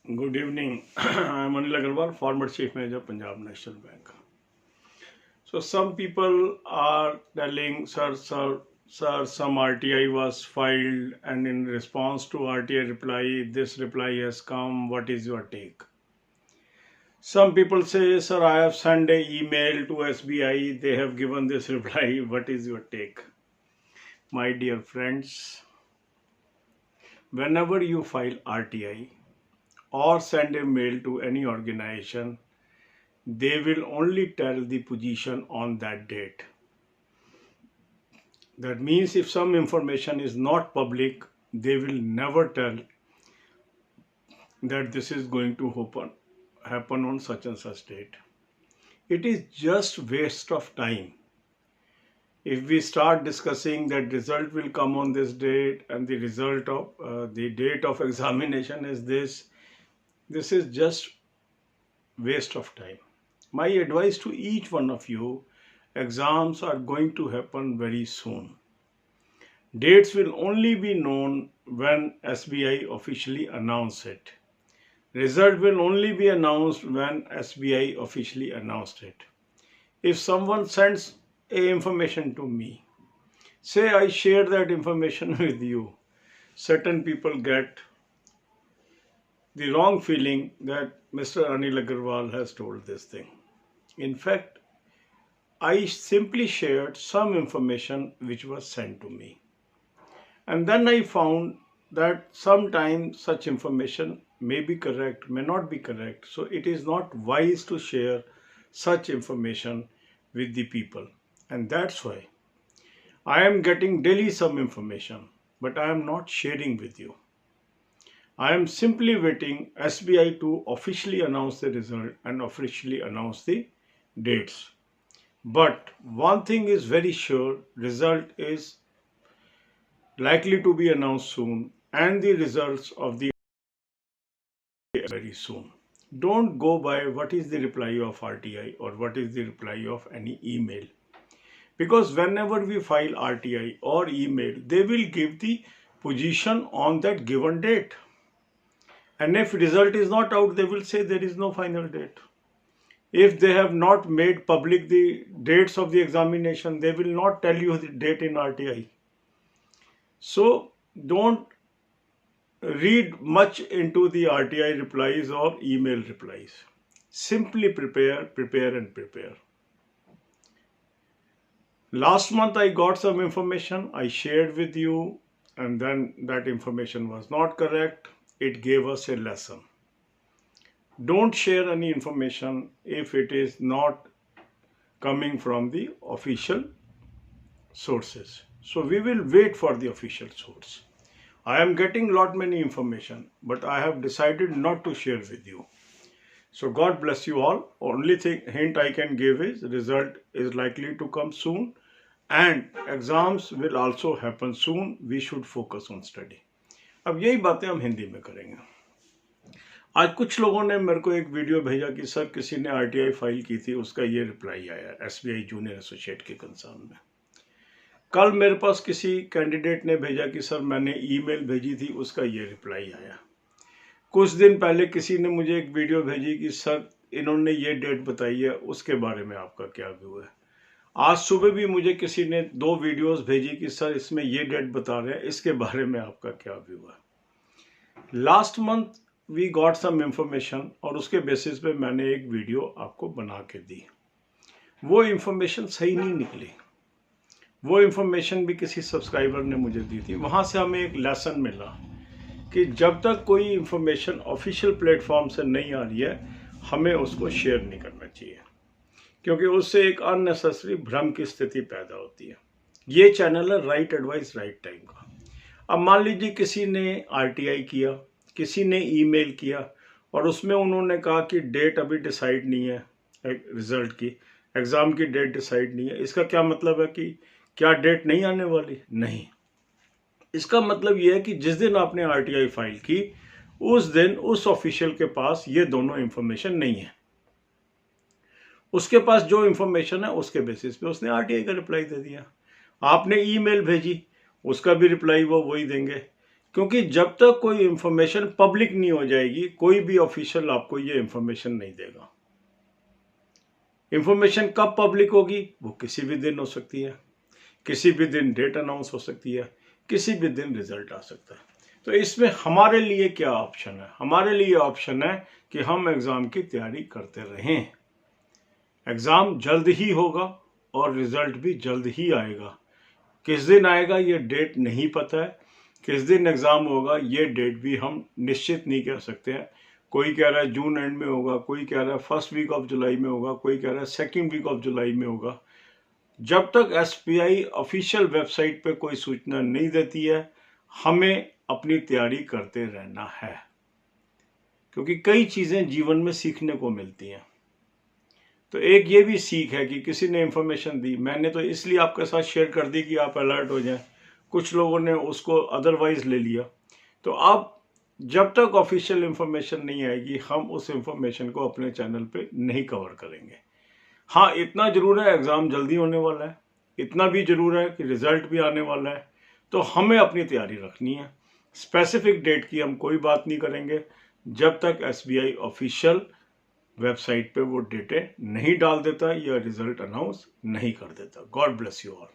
Good evening. I am Anil Agarwal, former Chief Manager, Punjab National Bank. So some people are telling, sir, some RTI was filed, and in response to RTI reply, this reply has come. What is your take? Some people say, sir, I have sent an email to SBI. They have given this reply. What is your take? My dear friends, whenever you file RTI or send a mail to any organization, they will only tell the position on that date. That means if some information is not public, they will never tell that this is going to happen on such and such date. It is just waste of time. If we start discussing that result will come on this date and the result of the date of examination is this is just waste of time. My advice to each one of you, exams are going to happen very soon. Dates will only be known when SBI officially announce it. Result will only be announced when SBI officially announced it. If someone sends a information to me, say I share that information with you, certain people get the wrong feeling that Mr. Anil Agarwal has told this thing. In fact, I simply shared some information which was sent to me. And then I found that sometimes such information may be correct, may not be correct. So it is not wise to share such information with the people. And that's why I am getting daily some information, but I am not sharing with you. I am simply waiting SBI to officially announce the result and officially announce the dates. But one thing is very sure, result is likely to be announced soon and the results of the very soon. Don't go by what is the reply of RTI or what is the reply of any email. Because whenever we file RTI or email, they will give the position on that given date. And if result is not out, they will say there is no final date. If they have not made public the dates of the examination, they will not tell you the date in RTI. So don't read much into the RTI replies or email replies. Simply prepare. Last month I got some information, I shared with you, and then that information was not correct. It gave us a lesson. Don't share any information if it is not coming from the official sources. So we will wait for the official source. I am getting many information, but I have decided not to share with you. So God bless you all. Only hint I can give is result is likely to come soon and exams will also happen soon. We should focus on study. अब यही बातें हम हिंदी में करेंगे. आज कुछ लोगों ने मेरे को एक वीडियो भेजा कि सर किसी ने RTI फाइल की थी, उसका ये रिप्लाई आया SBI जूनियर एसोसिएट के कंसर्न में. कल मेरे पास किसी कैंडिडेट ने भेजा कि सर मैंने ईमेल भेजी थी, उसका ये रिप्लाई आया. कुछ दिन पहले किसी ने मुझे एक वीडियो भेजी कि सर इन्होंने ये डेट बताई है, उसके बारे में आपका क्या व्यू है. आज सुबह भी मुझे किसी ने 2 वीडियोस भेजी कि सर इसमें ये डेट बता रहे हैं, इसके बारे में आपका क्या व्यू है. Last month we got some information और उसके बेसिस पे मैंने एक वीडियो आपको बना के दी. वो इंफॉर्मेशन सही नहीं निकली. वो इंफॉर्मेशन भी किसी सब्सक्राइबर ने मुझे दी थी. वहाँ से हमें एक लेसन मिला कि जब तक कोई इंफॉर्मेशन ऑफिशियल प्लेटफॉर्म से नहीं आ रही है, हमें उसको शेयर नहीं करना चाहिए, क्योंकि उससे एक अननेसेसरी भ्रम की स्थिति पैदा होती है. ये चैनल है राइट एडवाइस राइट टाइम का. अब मान लीजिए किसी ने RTI किया, किसी ने ईमेल किया और उसमें उन्होंने कहा कि डेट अभी डिसाइड नहीं है, रिजल्ट की एग्ज़ाम की डेट डिसाइड नहीं है. इसका क्या मतलब है कि क्या डेट नहीं आने वाली? नहीं. इसका मतलब यह है कि जिस दिन आपने RTI फाइल की उस दिन उस ऑफिशियल के पास ये दोनों इंफॉर्मेशन नहीं है. उसके पास जो इंफॉर्मेशन है उसके बेसिस पे उसने RTI का रिप्लाई दे दिया. आपने ईमेल भेजी, उसका भी रिप्लाई वो वही देंगे. क्योंकि जब तक कोई इंफॉर्मेशन पब्लिक नहीं हो जाएगी, कोई भी ऑफिशियल आपको ये इंफॉर्मेशन नहीं देगा। इंफॉर्मेशन कब पब्लिक होगी? वो किसी भी दिन हो सकती है, किसी भी दिन डेट अनाउंस हो सकती है, किसी भी दिन रिजल्ट आ सकता है। तो इसमें हमारे लिए क्या ऑप्शन है? हमारे लिए ऑप्शन है कि हम एग्जाम की तैयारी करते रहें। एग्जाम जल्द ही होगा और रिजल्ट भी जल्द ही आएगा। किस दिन आएगा ये डेट नहीं पता है, किस दिन एग्जाम होगा ये डेट भी हम निश्चित नहीं कह सकते हैं। कोई कह रहा है जून एंड में होगा, कोई कह रहा है फर्स्ट वीक ऑफ जुलाई में होगा, कोई कह रहा है सेकेंड वीक ऑफ जुलाई में होगा। जब तक SBI ऑफिशियल वेबसाइट पे कोई सूचना नहीं देती है, हमें अपनी तैयारी करते रहना है, क्योंकि कई चीजें जीवन में सीखने को मिलती हैं। तो एक ये भी सीख है कि किसी ने इंफॉर्मेशन दी, मैंने तो इसलिए आपके साथ शेयर कर दी कि आप अलर्ट हो जाएं, कुछ लोगों ने उसको अदरवाइज ले लिया। तो अब जब तक ऑफिशियल इंफॉर्मेशन नहीं आएगी, हम उस इंफॉर्मेशन को अपने चैनल पे नहीं कवर करेंगे। हाँ, इतना जरूर है एग्जाम जल्दी होने वाला है, इतना भी जरूर है कि रिजल्ट भी आने वाला है। तो हमें अपनी तैयारी रखनी है। स्पेसिफिक डेट की हम कोई बात नहीं करेंगे जब तक SBI ऑफिशियल वेबसाइट पे वो डेटें नहीं डाल देता या रिजल्ट अनाउंस नहीं कर देता। God bless you all.